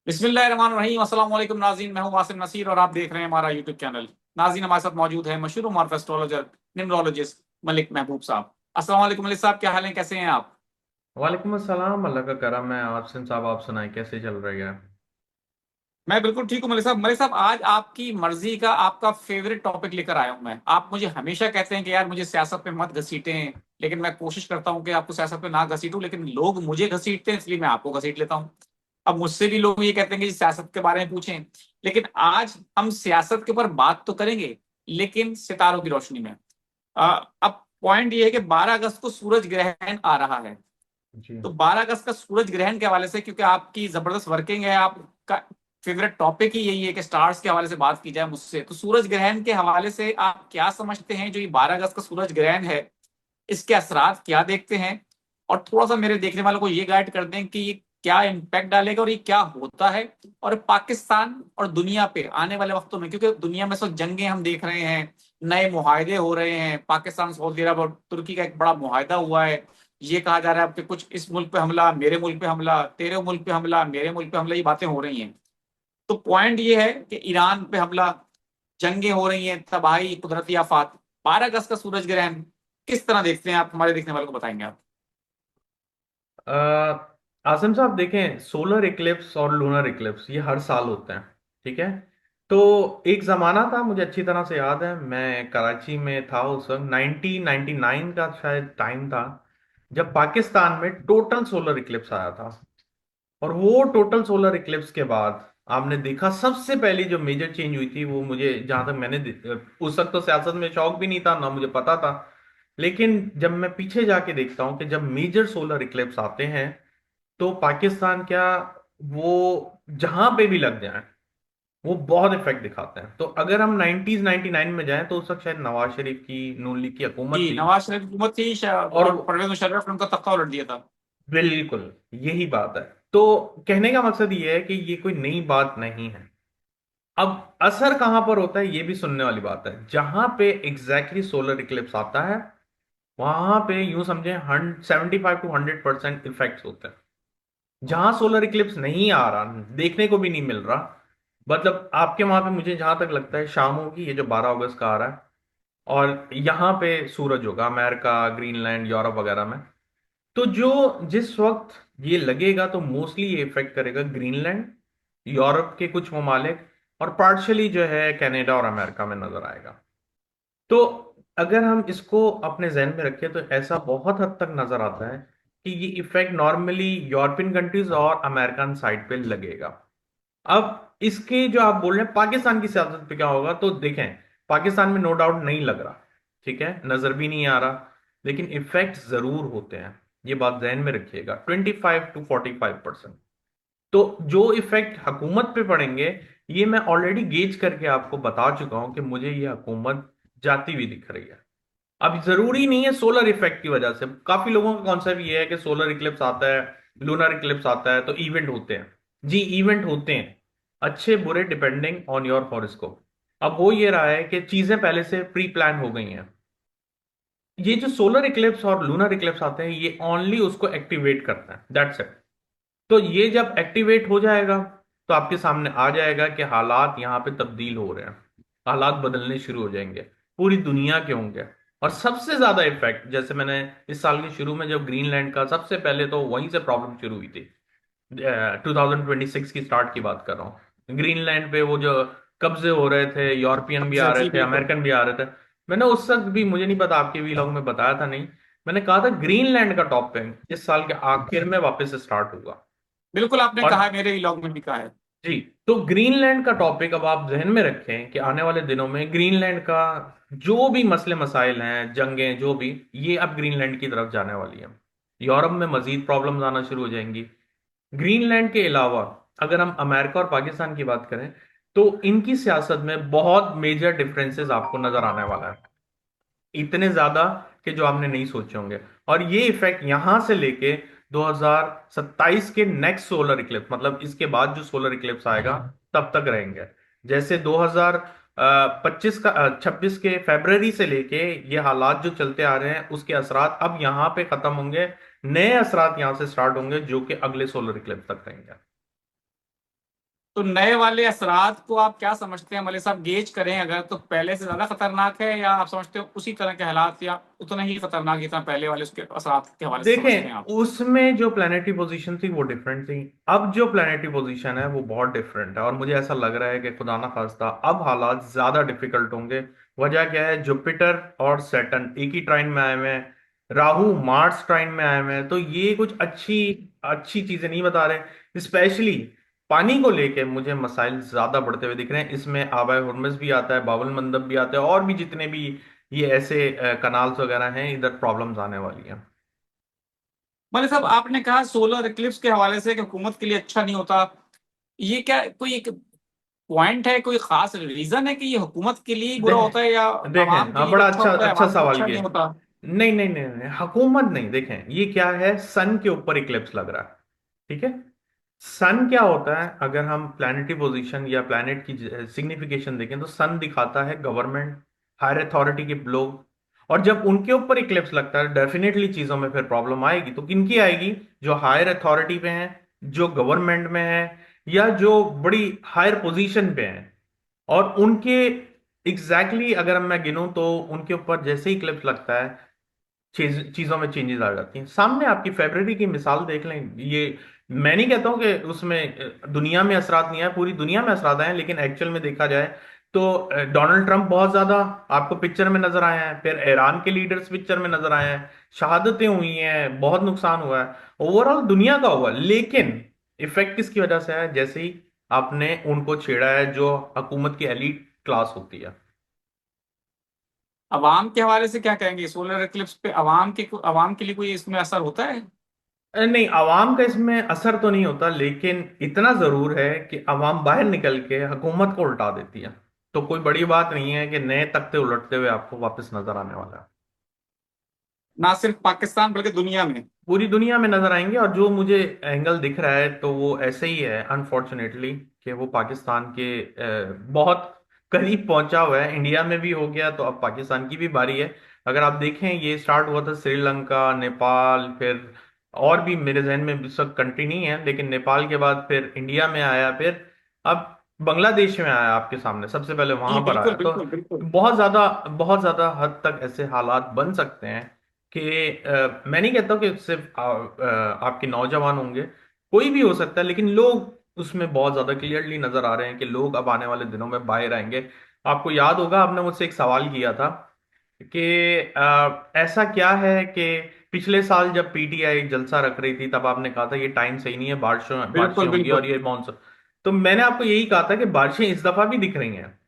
बिस्मिल्लाहिर्रहमानिर्रहीम। अस्सलाम वालेकुम नाज़रीन, मैं हूं वासिम नसीर और आप देख रहे हैं हमारा यूट्यूब चैनल। नाज़रीन, हमारे साथ मौजूद है मशहूर मारूफ एस्ट्रोलॉजर न्यूमरोलॉजिस्ट मलिक महबूब साहब। अस्सलाम वालेकुम मलिक साहब, क्या हाल है, कैसे हैं आप? वालेकुम अस्सलाम। अल्लाह का करम है। आसिम साहब, आप सुनाएं कैसे चल रही है? मैं बिल्कुल ठीक हूँ मलिक साहब। मलिक साहब, आज आपकी मर्जी का आपका फेवरेट टॉपिक लेकर आया हूं मैं। आप मुझे हमेशा कहते हैं कि यार मुझे सियासत पे मत घसीटें, लेकिन मैं कोशिश करता हूं कि आपको सियासत पे ना घसीटूं, लेकिन लोग मुझे घसीटते हैं इसलिए मैं आपको घसीट लेता हूं। अब मुझसे भी लोग ये कहते हैं कि जी सियासत के बारे में पूछें, लेकिन आज हम सियासत के ऊपर बात तो करेंगे, लेकिन सितारों की रोशनी में। अब पॉइंट ये है कि 12 अगस्त को सूरज ग्रहण आ रहा है। जी। तो 12 अगस्त का सूरज ग्रहण के हवाले से, क्योंकि आपकी जबरदस्त वर्किंग है, आपका फेवरेट टॉपिक ही यही है कि स्टार्स के हवाले से बात की जाए मुझसे, तो सूरज ग्रहण के हवाले से आप क्या समझते हैं? जो ये 12 अगस्त का सूरज ग्रहण है, इसके असरात क्या देखते हैं? और थोड़ा सा मेरे देखने वालों को ये गाइड कर दें कि ये क्या इम्पैक्ट डालेगा और ये क्या होता है, और पाकिस्तान और दुनिया पे आने वाले वक्तों में, क्योंकि दुनिया में सब जंगें हम देख रहे हैं, नए मुहायदे हो रहे हैं, पाकिस्तान सऊदी अरब और तुर्की का एक बड़ा मुहायदा हुआ है। ये कहा जा रहा है कि कुछ इस मुल्क पे हमला, मेरे मुल्क पे हमला, तेरे मुल्क पे हमला, मेरे मुल्क पे हमला, ये बातें हो रही हैं। तो पॉइंट ये है कि ईरान पे हमला, जंगें हो रही हैं, तबाही, कुदरती आफात। 12 अगस्त का सूरज ग्रहण किस तरह देखते हैं आप? हमारे देखने वालों को बताएंगे आप? आसिम साहब देखें, सोलर इक्लिप्स और लूनर इक्लिप्स ये हर साल होते हैं। ठीक है। तो एक जमाना था, मुझे अच्छी तरह से याद है, मैं कराची में था उस वक्त, 1999 का शायद टाइम था, जब पाकिस्तान में टोटल सोलर इक्लिप्स आया था। और वो टोटल सोलर इक्लिप्स के बाद आपने देखा सबसे पहली जो मेजर चेंज हुई थी, वो मुझे जहां तक उस वक्त तो सियासत में शौक भी नहीं था ना मुझे पता था। लेकिन जब मैं पीछे जाके देखता हूं कि जब मेजर सोलर इक्लिप्स आते हैं तो पाकिस्तान क्या, वो जहां पे भी लग जाए वो बहुत इफेक्ट दिखाते हैं। तो अगर हम 90s 99 में जाएं तो उस वक्त शायद नवाज शरीफ की नून लीग की हुकूमत जी, थी। नवाज शरीफ हुकूमत थी और और परवेज मुशर्रफ ने उनका तख्ता उलट दिया था। बिल्कुल यही बात है। तो कहने का मकसद ये है कि ये कोई नई बात नहीं है। अब असर कहां पर होता है ये भी सुनने वाली बात है। जहां पे एग्जैक्टली सोलर इक्लिप्स आता है वहां पे यूं समझे 75 to 100% इफेक्ट्स होते हैं। जहां सोलर इक्लिप्स नहीं आ रहा, देखने को भी नहीं मिल रहा, मतलब आपके वहां पे मुझे जहां तक लगता है शाम होगी, ये जो 12 अगस्त का आ रहा है, और यहाँ पे सूरज होगा अमेरिका, ग्रीनलैंड, यूरोप वगैरह में। तो जो जिस वक्त ये लगेगा तो मोस्टली ये इफेक्ट करेगा ग्रीनलैंड, यूरोप के कुछ ममालिक, और पार्शली जो है कनाडा और अमेरिका में नजर आएगा। तो अगर हम इसको अपने जहन में रखें तो ऐसा बहुत हद तक नजर आता है कि ये इफेक्ट नॉर्मली यूरोपियन कंट्रीज और अमेरिकन साइड पे लगेगा। अब इसके जो आप बोल रहे हैं पाकिस्तान की सियासत पे क्या होगा, तो देखें, पाकिस्तान में नो डाउट नहीं लग रहा, ठीक है, नजर भी नहीं आ रहा, लेकिन इफेक्ट जरूर होते हैं। ये बात जहन में रखिएगा, 25 to 45%। तो जो इफेक्ट हुकूमत पे पड़ेंगे ये मैं ऑलरेडी गेज करके आपको बता चुका हूं कि मुझे ये हुकूमत जाती हुई दिख रही है। अब जरूरी नहीं है सोलर इफेक्ट की वजह से, काफी लोगों का कॉन्सेप्ट ये है कि सोलर इक्लिप्स आता है, लूनर इक्लिप्स आता है तो इवेंट होते हैं। जी, इवेंट होते हैं, अच्छे बुरे डिपेंडिंग ऑन योर हॉरोस्कोप। अब हो ये रहा है कि चीजें पहले से प्री प्लान हो गई हैं। ये जो सोलर इक्लिप्स और लूनर इक्लिप्स आते हैं ये ओनली उसको एक्टिवेट करते हैं, दैट्स इट। तो ये जब एक्टिवेट हो जाएगा तो आपके सामने आ जाएगा कि हालात यहाँ पे तब्दील हो रहे हैं, हालात बदलने शुरू हो जाएंगे, पूरी दुनिया के होंगे। और सबसे ज्यादा इफेक्ट, जैसे मैंने इस साल के शुरू में जब ग्रीनलैंड का सबसे पहले तो वहीं से प्रॉब्लम शुरू हुई थी, 2026 की स्टार्ट की बात कर रहा हूँ, ग्रीनलैंड पे वो जो कब्जे हो रहे थे, यूरोपियन भी आ रहे जी थे, बिल्कुल। अमेरिकन भी आ रहे थे। मैंने उस वक्त भी, मुझे नहीं पता आपके व्लॉग में बताया था नहीं, मैंने कहा था ग्रीनलैंड का टॉप पे इस साल के आखिर में वापस स्टार्ट होगा। बिल्कुल आपने और कहा है, मेरे व्लॉग में भी कहा है। जी, तो ग्रीनलैंड का टॉपिक अब आप जहन में रखें कि आने वाले दिनों में ग्रीनलैंड का जो भी मसले मसाइल हैं, जंगें जो भी, ये अब ग्रीनलैंड की तरफ जाने वाली हैं। यूरोप में मजीद प्रॉब्लम्स आना शुरू हो जाएंगी। ग्रीनलैंड के अलावा अगर हम अमेरिका और पाकिस्तान की बात करें तो इनकी सियासत में बहुत मेजर डिफरेंसेस आपको नजर आने वाला है, इतने ज्यादा कि जो आपने नहीं सोचे होंगे। और ये इफेक्ट यहां से लेके 2027 के नेक्स्ट सोलर इक्लिप्स, मतलब इसके बाद जो सोलर इक्लिप्स आएगा तब तक रहेंगे। जैसे 2025 का 26 के फरवरी से लेके ये हालात जो चलते आ रहे हैं उसके असरात अब यहाँ पे खत्म होंगे, नए असरात यहां से स्टार्ट होंगे जो कि अगले सोलर इक्लिप्स तक रहेंगे। तो नए वाले असरात को आप क्या समझते हैं मलिक साहब, गेज करें अगर, तो पहले से ज्यादा खतरनाक है, या आप समझते हो उसी तरह के हालात, या उतना ही खतरनाक जितना पहले वाले उसके असरात के हवाले से समझते हैं देखें, आप? उसमें जो प्लानिटरी पोजीशन थी वो डिफरेंट थी। अब जो प्लानिटरी पोजीशन है वो बहुत डिफरेंट है, और मुझे ऐसा लग रहा है कि खुदा ना खास्ता अब हालात ज्यादा डिफिकल्ट होंगे। वजह क्या है, जुपिटर और सैटर्न एक ही ट्राइन में आए हुए हैं, राहु मार्स ट्राइन में आए हुए हैं, तो ये कुछ अच्छी अच्छी चीजें नहीं बता रहे। स्पेशली पानी को लेके मुझे मसाइल ज्यादा बढ़ते हुए दिख रहे हैं। इसमें आबा हुर्मुज भी आता है, बाबुल मंदब भी आता है, और भी जितने भी ये ऐसे कनाल्स वगैरह हैं, इधर प्रॉब्लम्स आने वाली हैं। मलिक साहब, आपने कहा सोलर इक्लिप्स के हवाले से कि हुकूमत के लिए अच्छा नहीं होता, ये क्या कोई एक पॉइंट है, कोई खास रीजन है कि ये हुकूमत के लिए ही बुरा होता है, या देखें आवाम देखें, के हाँ, लिए भी बड़ा अच्छा अच्छा होता है, अच्छा आवाम के लिए सवाल अच्छा किया। नहीं होता? नहीं नहीं नहीं नहीं, हुकूमत नहीं। देखें, ये क्या है, सन के ऊपर इक्लिप्स लग रहा है, ठीक है। सन क्या होता है, अगर हम प्लैनेटरी पोजीशन या प्लैनेट की सिग्निफिकेशन देखें, तो सन दिखाता है गवर्नमेंट, हायर अथॉरिटी के लोग। और जब उनके ऊपर इक्लिप्स लगता है, डेफिनेटली चीजों में फिर प्रॉब्लम आएगी। तो किनकी आएगी? जो हायर अथॉरिटी पे हैं, जो गवर्नमेंट में है, या जो बड़ी हायर पोजीशन पे हैं। और उनके अगर मैं गिनूं तो उनके ऊपर जैसे ही क्लिप्स लगता है, चीजों में चेंजेस आ जाती हैं। सामने आपकी फेब्रवरी की मिसाल देख लें। ये मैं नहीं कहता हूं कि उसमें दुनिया में असरात नहीं आए, पूरी दुनिया में असरात आए हैं, लेकिन एक्चुअल में देखा जाए तो डोनाल्ड ट्रंप बहुत ज्यादा आपको पिक्चर में नजर आए हैं, फिर ईरान के लीडर्स पिक्चर में नजर आए हैं, शहादतें हुई हैं, बहुत नुकसान हुआ है, ओवरऑल दुनिया का हुआ। लेकिन इफेक्ट किसकी वजह से है? जैसे ही आपने उनको छेड़ा है जो हुकूमत की एलीट क्लास होती है। अवाम के हवाले से क्या कहेंगे सोलर इक्लिप्स पे? अवाम के लिए कोई इसमें असर होता है? नहीं, आवाम का इसमें असर तो नहीं होता, लेकिन इतना जरूर है कि आवाम बाहर निकल के हुकूमत को उल्टा देती है। तो कोई बड़ी बात नहीं है कि नए तख्ते उलटते हुए आपको वापस नजर आने वाला है। ना सिर्फ पाकिस्तान बल्कि दुनिया में? पूरी दुनिया में नजर आएंगे। और जो मुझे एंगल दिख रहा है तो वो ऐसे ही है, अनफॉर्चुनेटली, कि वो पाकिस्तान के बहुत करीब पहुंचा हुआ है। इंडिया में भी हो गया, तो अब पाकिस्तान की भी बारी है। अगर आप देखें, ये स्टार्ट हुआ था श्रीलंका, नेपाल, फिर और भी मेरे जहन में इस वक्त कंट्री नहीं है, लेकिन नेपाल के बाद फिर इंडिया में आया, फिर अब बांग्लादेश में आया, आपके सामने सबसे पहले जी वहां पर बिल्कुल आया। तो बिल्कुल बिल्कुल। बहुत ज्यादा हद तक ऐसे हालात बन सकते हैं कि मैं नहीं कहता कि सिर्फ आपके नौजवान होंगे, कोई भी हो सकता है, लेकिन लोग उसमें बहुत ज्यादा क्लियरली नजर आ रहे हैं कि लोग अब आने वाले दिनों में बाहर आएंगे। आपको याद होगा, आपने मुझसे एक सवाल किया था कि ऐसा क्या है कि पिछले साल जब पीटीआई जलसा रख रही थी, तब आपने कहा था ये टाइम सही नहीं है, बारिशें बारिशें बिल्कुल होंगी और बिल्कुल। ये मानसून। तो मैंने आपको यही कहा था कि बारिशें इस दफा भी दिख रही हैं,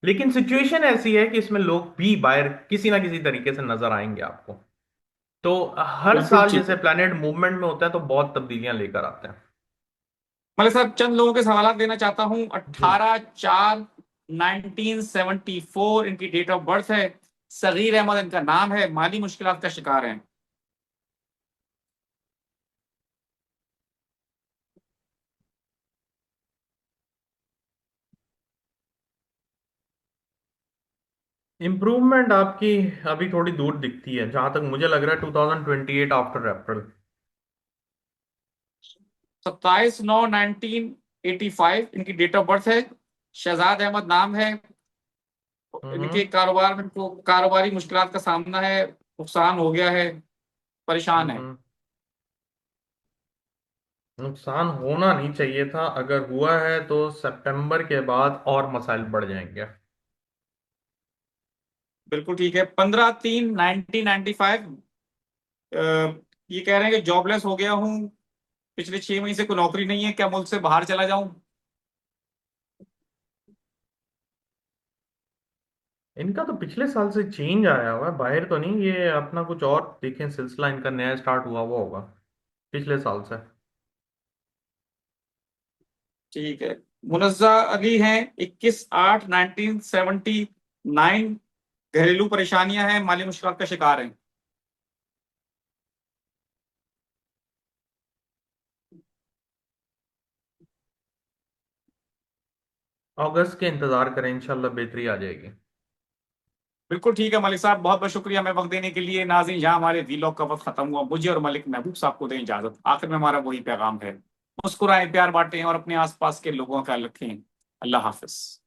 लेकिन सिचुएशन ऐसी है कि इसमें लोग भी बाहर किसी ना किसी तरीके से नजर आएंगे आपको। तो हर बिल्कुल साल ठीक जैसे है। प्लैनेट मूवमेंट में होता है, तो बहुत तब्दीलियां लेकर आते हैं। मतलब साहब, चंद लोगों के सवाल देना चाहता हूँ। जी। 18/4/1974 इनकी डेट ऑफ बर्थ है। सगीर अहमद इनका नाम है, माली मुश्किलात का शिकार हैं। इम्प्रूवमेंट आपकी अभी थोड़ी दूर दिखती है, जहां तक मुझे लग रहा है 2028 आफ्टर अप्रैल। 27/9/1985 इनकी डेट ऑफ बर्थ है। शहजाद अहमद नाम है। इनके हम्म कारोबार में इनको कारोबारी मुश्किलात का सामना है, नुकसान हो गया है, परेशान है। हम्म। नुकसान होना नहीं चाहिए था, अगर हुआ है तो सितंबर के बाद और मसाइल बढ़ जाएंगे। बिल्कुल ठीक है। 15/3/1995 ये कह रहे हैं कि जॉबलेस हो गया हूँ, पिछले 6 महीने से कोई नौकरी नहीं है, क्या मुल्क से बाहर चला जाऊं? इनका तो पिछले साल से चेंज आया हुआ है, बाहर तो नहीं, ये अपना कुछ और देखें, सिलसिला इनका नया स्टार्ट हुआ हुआ होगा पिछले साल से। ठीक है। मुनज्जा अली हैं, 21/8/1979, घरेलू परेशानियां हैं, माली मुश्किल का शिकार हैं। अगस्त के इंतजार करें, इंशाल्लाह बेहतरी आ जाएगी। बिल्कुल ठीक है मलिक साहब, बहुत बहुत शुक्रिया हमें वक्त देने के लिए। नाज़रीन, यहाँ हमारे वीलॉग का वक्त खत्म हुआ। मुझे और मलिक महबूब साहब को दें इजाजत। आखिर में हमारा वही पैगाम है। मुस्कुराएं, प्यार बांटें और अपने आसपास के लोगों का ख्याल रखें। अल्लाह हाफिज।